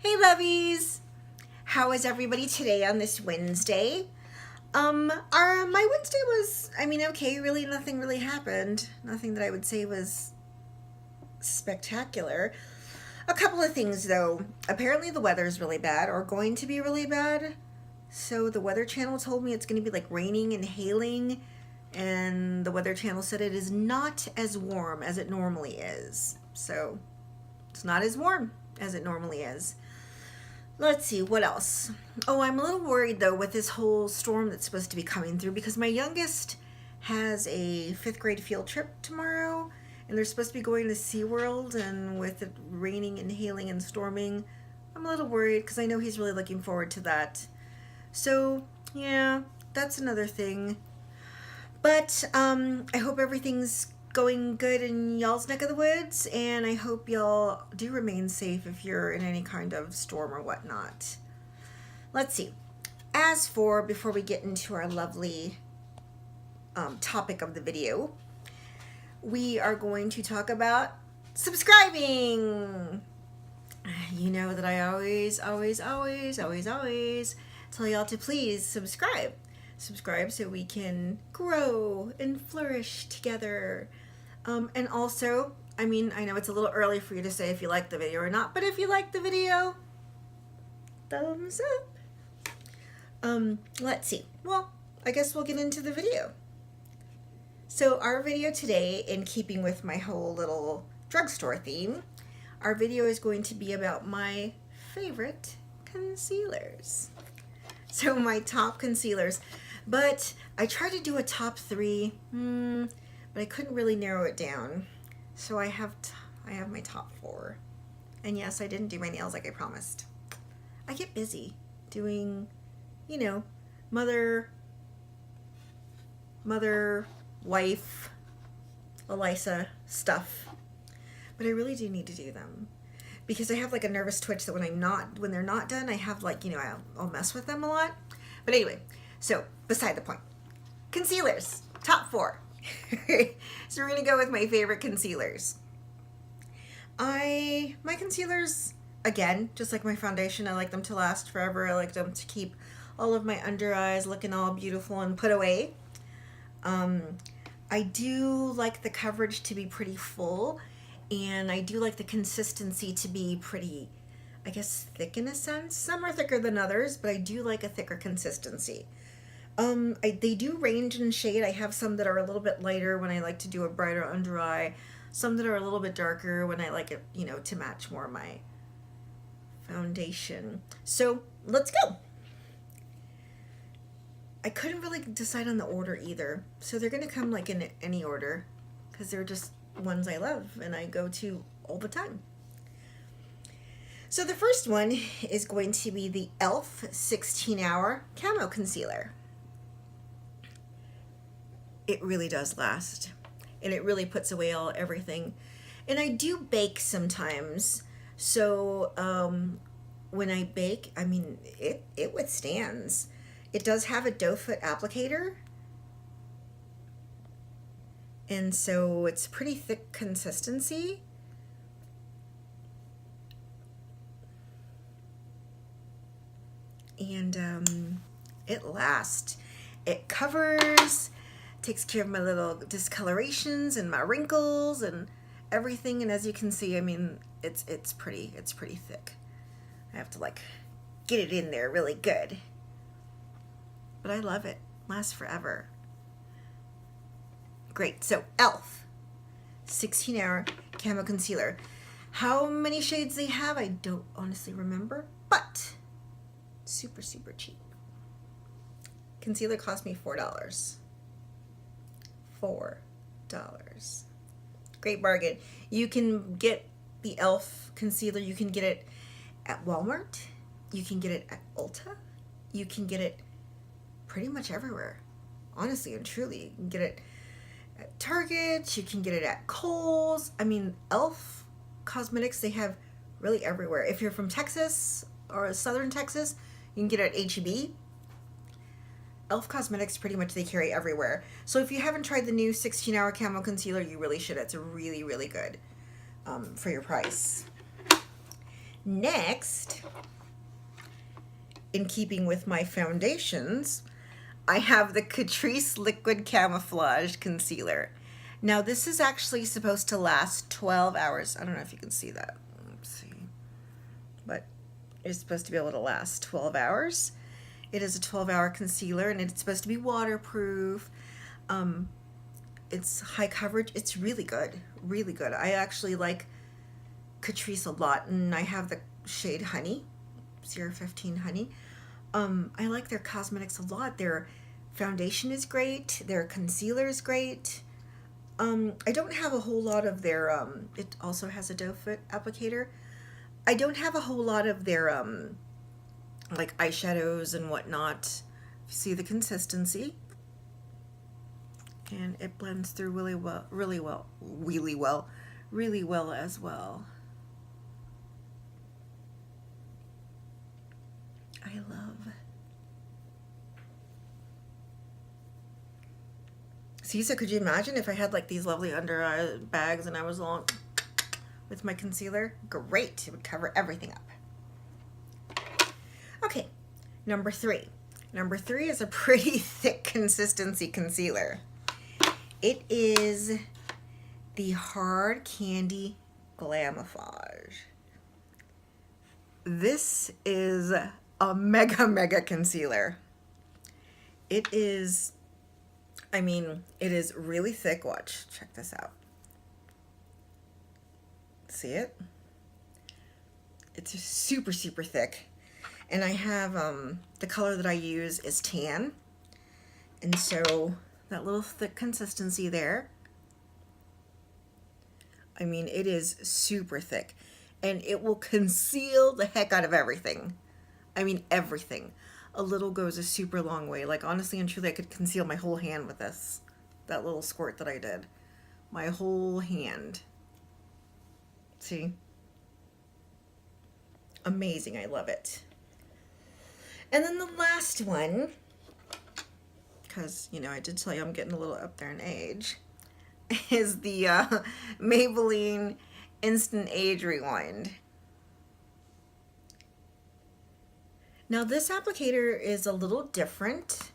Hey lovies! How is everybody today on this Wednesday? My Wednesday was, okay, really nothing really happened. Nothing that I would say was spectacular. A couple of things though. Apparently the weather's really bad or going to be really bad. So the Weather Channel told me it's going to be like raining and hailing, and the Weather Channel said it is not as warm as it normally is. So it's not as warm as it normally is. Let's see, what else? Oh, I'm a little worried though with this whole storm that's supposed to be coming through because my youngest has a fifth grade field trip tomorrow and they're supposed to be going to SeaWorld, and with it raining and hailing and storming, I'm a little worried because I know he's really looking forward to that. So, yeah, that's another thing. But I hope everything's going good in y'all's neck of the woods, and I hope y'all do remain safe if you're in any kind of storm or whatnot. Let's see. As for, before we get into our lovely topic of the video, we are going to talk about subscribing. You know that I always tell y'all to please subscribe. Subscribe so we can grow and flourish together. And also, I know it's a little early for you to say if you like the video or not, but if you like the video, thumbs up. Let's see. Well, I guess we'll get into the video. So our video today, in keeping with my whole little drugstore theme, our video is going to be about my favorite concealers. So my top concealers. But I tried to do a top three, but I couldn't really narrow it down. So I have my top four. And yes, I didn't do my nails like I promised. I get busy doing, mother, wife, Elisa stuff. But I really do need to do them. Because I have like a nervous twitch that when they're not done, I have I'll mess with them a lot. But anyway, so beside the point. Concealers, top four. So we're gonna go with my favorite concealers. My concealers, again, just like my foundation, I like them to last forever. I like them to keep all of my under eyes looking all beautiful and put away. I do like the coverage to be pretty full, and I do like the consistency to be pretty, I guess, thick in a sense. Some are thicker than others, but I do like a thicker consistency. They do range in shade. I have some that are a little bit lighter when I like to do a brighter under eye. Some that are a little bit darker when I like it, to match more of my foundation. So let's go. I couldn't really decide on the order either. So they're going to come like in any order because they're just ones I love and I go to all the time. So the first one is going to be the e.l.f. 16-Hour Camo Concealer. It really does last, and it really puts away everything. And I do bake sometimes, so when I bake, it withstands. It does have a doe foot applicator, and so it's pretty thick consistency. And it lasts. It covers, takes care of my little discolorations and my wrinkles and everything. And as you can see, it's pretty thick. I have to get it in there really good. But I love it. Lasts forever. Great. So e.l.f. 16-Hour Camo Concealer. How many shades they have, I don't honestly remember, but super cheap. Concealer cost me $4. $4. Great bargain. You can get the e.l.f. concealer, you can get it at Walmart, you can get it at Ulta, you can get it pretty much everywhere. Honestly and truly, you can get it at Target, you can get it at Kohl's. e.l.f. cosmetics, they have really everywhere. If you're from Texas or southern Texas, you can get it at H-E-B. e.l.f. Cosmetics, pretty much they carry everywhere. So if you haven't tried the new 16-Hour Camo Concealer, you really should. It's really good for your price. Next, in keeping with my foundations, I have the Catrice Liquid Camouflage Concealer. Now this is actually supposed to last 12 hours. I don't know if you can see that. Let's see. But it's supposed to be able to last 12 hours. It is a 12-hour concealer and it's supposed to be waterproof. It's high coverage. It's really good. Really good. I actually like Catrice a lot, and I have the shade Honey, 015 Honey. I like their cosmetics a lot. Their foundation is great. Their concealer is great. I don't have a whole lot of their, it also has a doe foot applicator. I don't have a whole lot of their, like eyeshadows and whatnot. See the consistency. And it blends through really well as well. I love. See, so could you imagine if I had like these lovely under eye bags and I was long with my concealer? Great, it would cover everything up. Okay, number 3. Number 3 is a pretty thick consistency concealer. It is the Hard Candy Glamouflage. This is a mega concealer. It is, I mean, it is really thick. Watch, check this out. See it? It's super thick. And I have, the color that I use is tan. And so that little thick consistency there. I mean, it is super thick. And it will conceal the heck out of everything. I mean, everything. A little goes a super long way. Like, honestly and truly, I could conceal my whole hand with this. That little squirt that I did. My whole hand. See? Amazing. I love it. And then the last one, because, you know, I did tell you I'm getting a little up there in age, is the Maybelline Instant Age Rewind. Now this applicator is a little different.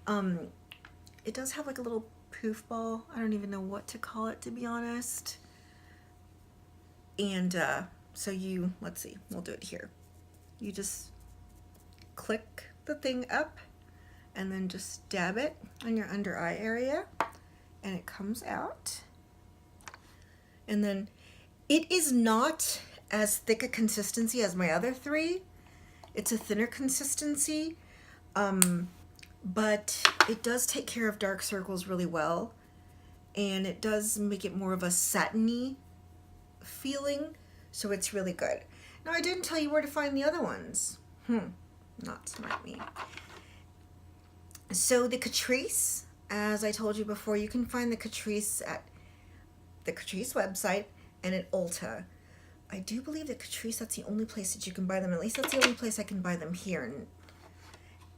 It does have like a little poof ball. I don't even know what to call it, to be honest. And so you, let's see, we'll do it here. You just click the thing up and then just dab it on your under eye area and it comes out. And then it is not as thick a consistency as my other 3. It's a thinner consistency, but it does take care of dark circles really well, and it does make it more of a satiny feeling, so it's really good. Now, I didn't tell you where to find the other ones. Not smart me. So the Catrice, as I told you before, you can find the Catrice at the Catrice website and at Ulta. I do believe that Catrice, that's the only place that you can buy them. At least that's the only place I can buy them here.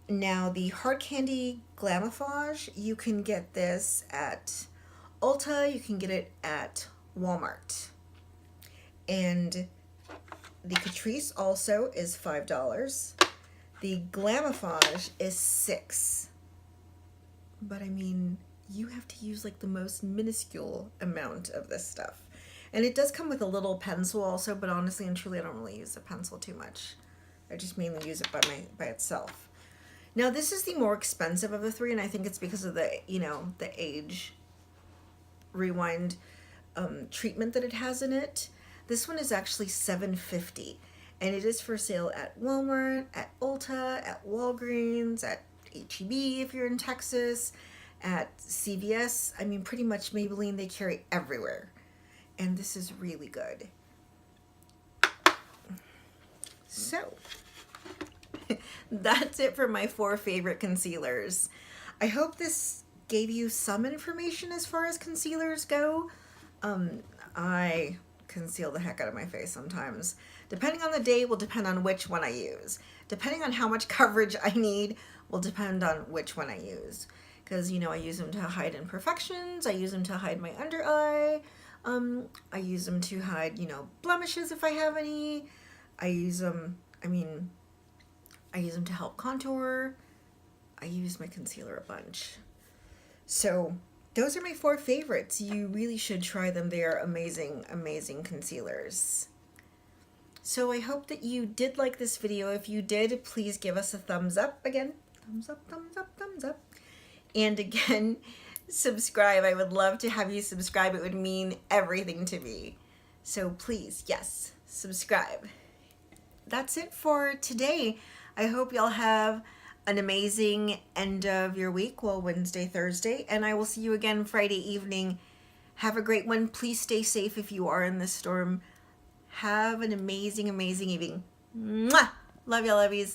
Now, the Hard Candy Glamouflage, you can get this at Ulta. You can get it at Walmart. And the Catrice also is $5. The Glamouflage is $6. But I mean, you have to use like the most minuscule amount of this stuff. And it does come with a little pencil also, but honestly and truly, I don't really use the pencil too much. I just mainly use it by itself. Now, this is the more expensive of the 3, and I think it's because of the, you know, the age rewind treatment that it has in it. This one is actually $7.50, and it is for sale at Walmart, at Ulta, at Walgreens, at H-E-B if you're in Texas, at CVS. I mean, pretty much Maybelline, they carry everywhere. And this is really good. So, that's it for my 4 favorite concealers. I hope this gave you some information as far as concealers go. I conceal the heck out of my face sometimes. Depending on the day will depend on which one I use. Depending on how much coverage I need will depend on which one I use. Because, you know, I use them to hide imperfections. I use them to hide my under eye. I use them to hide, you know, blemishes if I have any. I use them, I use them to help contour. I use my concealer a bunch. So those are my 4 favorites. You really should try them. They are amazing, amazing concealers. So I hope that you did like this video. If you did, please give us a thumbs up again. Thumbs up, thumbs up, thumbs up. And again, subscribe. I would love to have you subscribe. It would mean everything to me. So please, yes, subscribe. That's it for today. I hope y'all have an amazing end of your week, well, Wednesday, Thursday, and I will see you again Friday evening. Have a great one. Please stay safe if you are in this storm. Have an amazing, amazing evening. Mwah! Love y'all, lovies.